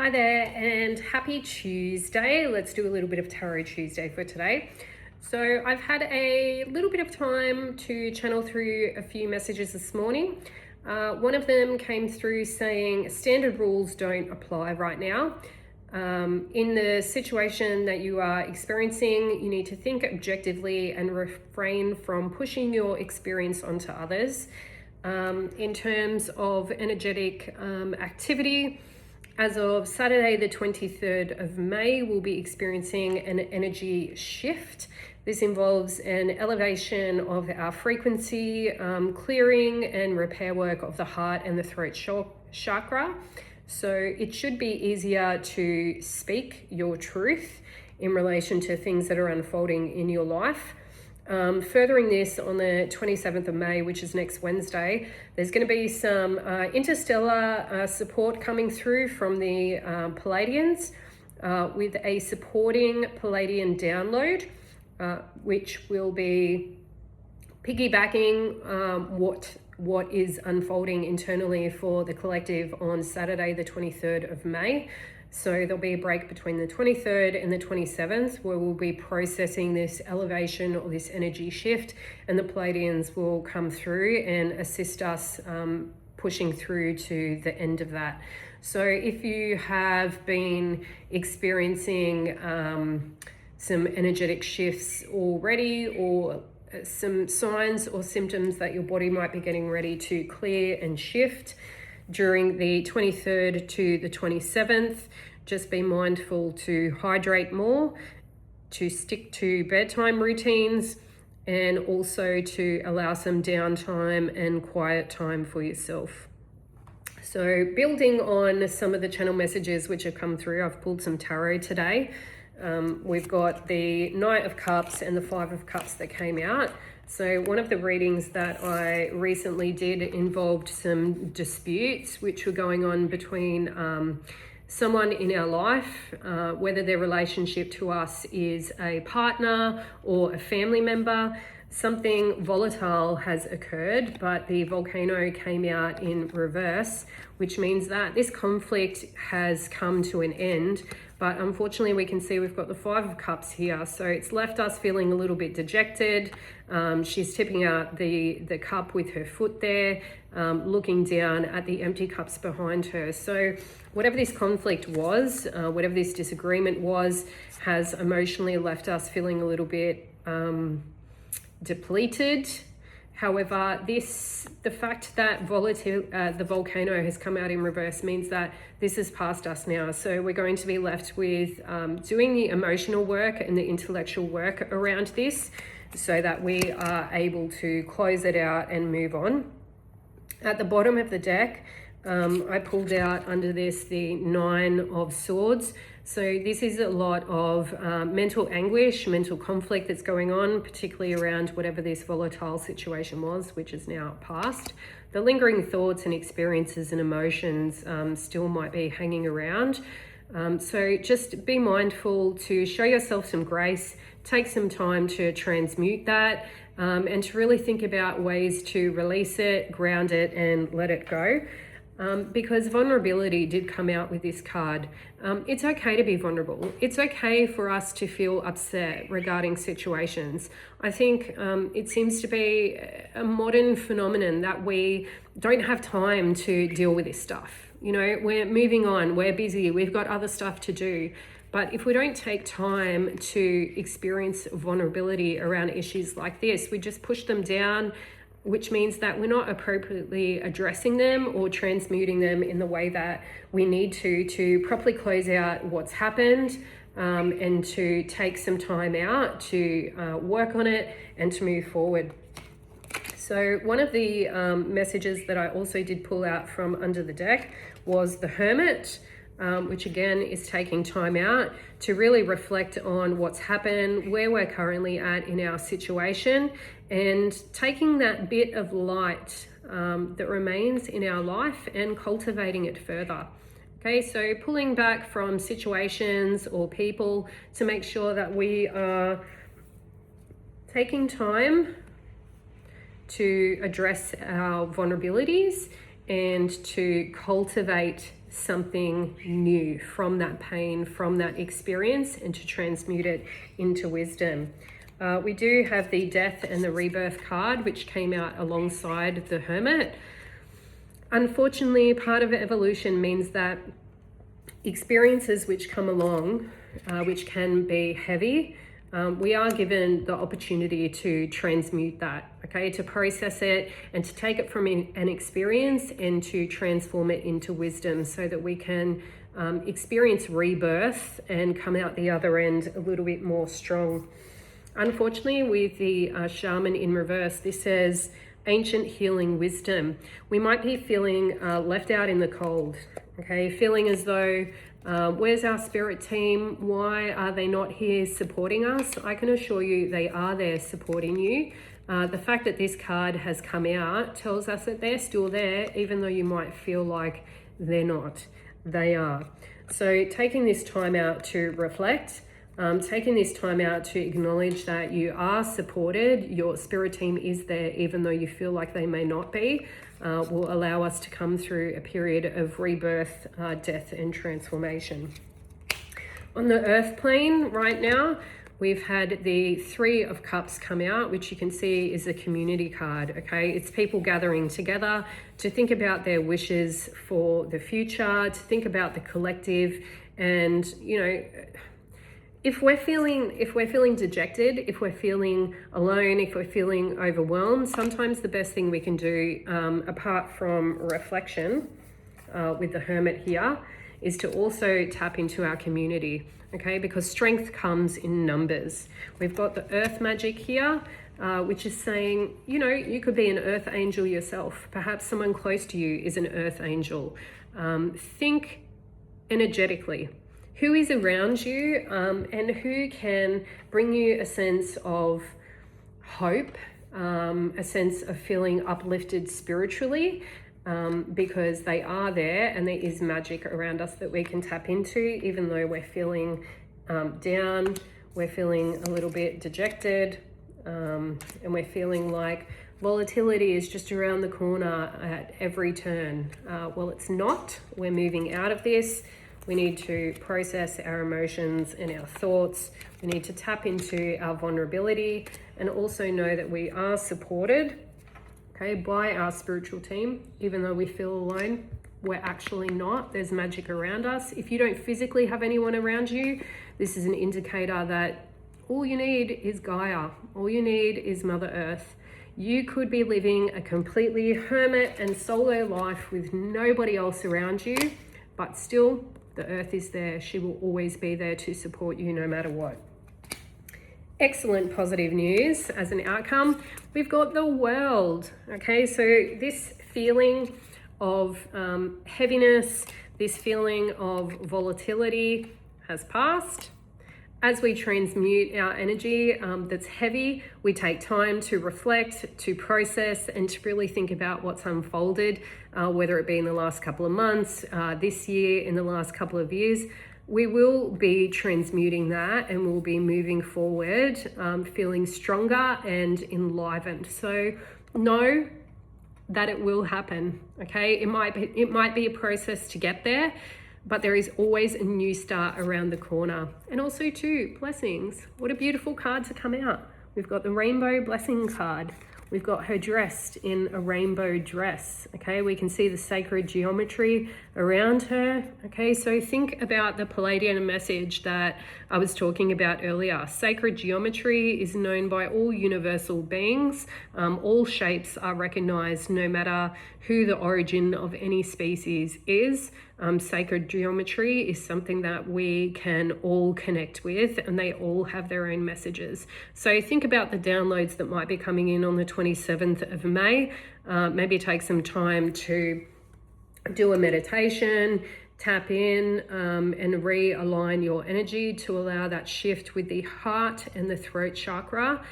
Hi there and happy Tuesday. Let's do a little bit of Tarot Tuesday for today. So I've had a little bit of time to channel through a few messages this morning. One of them came through saying standard rules don't apply right now. In the situation that you are experiencing, you need to think objectively and refrain from pushing your experience onto others. In terms of energetic activity, as of Saturday, the 23rd of May, we'll be experiencing an energy shift. This involves an elevation of our frequency, clearing and repair work of the heart and the throat chakra. So it should be easier to speak your truth in relation to things that are unfolding in your life. Furthering this, on the 27th of May, which is next Wednesday, there's going to be some interstellar support coming through from the Palladians with a supporting Palladian download, which will be piggybacking what is unfolding internally for the collective on Saturday, the 23rd of May. So there'll be a break between the 23rd and the 27th where we'll be processing this elevation or this energy shift, and the Palladians will come through and assist us pushing through to the end of that. So if you have been experiencing some energetic shifts already, or some signs or symptoms that your body might be getting ready to clear and shift during the 23rd to the 27th, just be mindful to hydrate more, to stick to bedtime routines, and also to allow some downtime and quiet time for yourself. So building on some of the channel messages which have come through, I've pulled some tarot today. We've got the Knight of Cups and the Five of Cups that came out. So one of the readings that I recently did involved some disputes which were going on between someone in our life, whether their relationship to us is a partner or a family member. Something volatile has occurred, but the volcano came out in reverse, which means that this conflict has come to an end. But unfortunately, we can see we've got the Five of Cups here. So it's left us feeling a little bit dejected. She's tipping out the cup with her foot there, looking down at the empty cups behind her. So whatever this conflict was, whatever this disagreement was, has emotionally left us feeling a little bit depleted. However, the fact that the volcano has come out in reverse means that this is past us now. So we're going to be left with doing the emotional work and the intellectual work around this so that we are able to close it out and move on. At the bottom of the deck, I pulled out under this the Nine of Swords. So this is a lot of mental anguish, mental conflict that's going on, particularly around whatever this volatile situation was, which is now past. The lingering thoughts and experiences and emotions still might be hanging around. So just be mindful to show yourself some grace, take some time to transmute that, and to really think about ways to release it, ground it, and let it go. Because vulnerability did come out with this card. It's okay to be vulnerable. It's okay for us to feel upset regarding situations. I think it seems to be a modern phenomenon that we don't have time to deal with this stuff. You know, we're moving on, we're busy, we've got other stuff to do. But if we don't take time to experience vulnerability around issues like this, we just push them down, which means that we're not appropriately addressing them or transmuting them in the way that we need to properly close out what's happened, and to take some time out to work on it and to move forward. So one of the messages that I also did pull out from under the deck was the Hermit, which again is taking time out to really reflect on what's happened, where we're currently at in our situation, and taking that bit of light that remains in our life and cultivating it further. Okay, so pulling back from situations or people to make sure that we are taking time to address our vulnerabilities and to cultivate something new from that pain, from that experience, and to transmute it into wisdom. We do have the Death and the Rebirth card, which came out alongside the Hermit. Unfortunately, part of evolution means that experiences which come along, which can be heavy, we are given the opportunity to transmute that, okay, to process it and to take it from an experience and to transform it into wisdom so that we can experience rebirth and come out the other end a little bit more strong. Unfortunately, with the shaman in reverse, this says ancient healing wisdom. We might be feeling left out in the cold, okay, feeling as though where's our spirit team? Why are they not here supporting us? I can assure you they are there supporting you. The fact that this card has come out tells us that they're still there, even though you might feel like they're not. They are. So taking this time out to reflect, taking this time out to acknowledge that you are supported, your spirit team is there, even though you feel like they may not be, will allow us to come through a period of rebirth, death, and transformation. On the earth plane right now, we've had the Three of Cups come out, which you can see is a community card, okay? It's people gathering together to think about their wishes for the future, to think about the collective, and, you know, if we're feeling dejected, if we're feeling alone, if we're feeling overwhelmed, sometimes the best thing we can do, apart from reflection, with the Hermit here, is to also tap into our community, okay? Because strength comes in numbers. We've got the earth magic here, which is saying, you know, you could be an earth angel yourself. Perhaps someone close to you is an earth angel. Think energetically. Who is around you, and who can bring you a sense of hope, a sense of feeling uplifted spiritually, because they are there and there is magic around us that we can tap into, even though we're feeling down, we're feeling a little bit dejected, and we're feeling like volatility is just around the corner at every turn. Well, it's not. We're moving out of this. We need to process our emotions and our thoughts. We need to tap into our vulnerability and also know that we are supported, okay, by our spiritual team. Even though we feel alone, we're actually not. There's magic around us. If you don't physically have anyone around you, this is an indicator that all you need is Gaia. All you need is Mother Earth. You could be living a completely hermit and solo life with nobody else around you, but still, the earth is there. She will always be there to support you no matter what. Excellent positive news as an outcome. We've got the World. Okay, so this feeling of heaviness, this feeling of volatility has passed. As we transmute our energy that's heavy, we take time to reflect, to process, and to really think about what's unfolded, whether it be in the last couple of months, this year, in the last couple of years. We will be transmuting that and we'll be moving forward, feeling stronger and enlivened. So know that it will happen, okay? It might be a process to get there, but there is always a new start around the corner. And also too, blessings. What a beautiful card to come out. We've got the rainbow blessing card. We've got her dressed in a rainbow dress, okay? We can see the sacred geometry around her, okay? So think about the Palladian message that I was talking about earlier. Sacred geometry is known by all universal beings. All shapes are recognized no matter who the origin of any species is. Sacred geometry is something that we can all connect with, and they all have their own messages. So think about the downloads that might be coming in on the 27th of May. Maybe take some time to do a meditation, tap in, and realign your energy to allow that shift with the heart and the throat chakra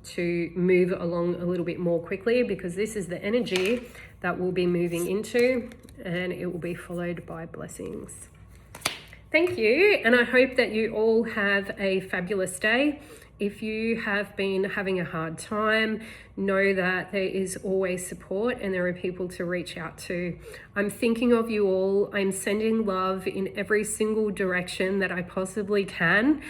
to move along a little bit more quickly, because this is the energy that we'll be moving into, and it will be followed by blessings. Thank you, and I hope that you all have a fabulous day. If you have been having a hard time, know that there is always support and there are people to reach out to. I'm thinking of you all. I'm sending love in every single direction that I possibly can,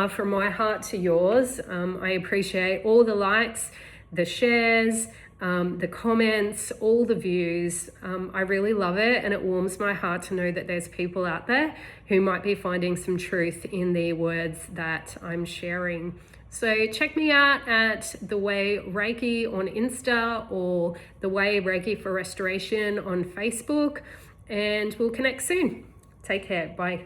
from my heart to yours. I appreciate all the likes, the shares, the comments, all the views. I really love it, and it warms my heart to know that there's people out there who might be finding some truth in the words that I'm sharing. So check me out at The Way Reiki on Insta or The Way Reiki for Restoration on Facebook, and we'll connect soon. Take care. Bye.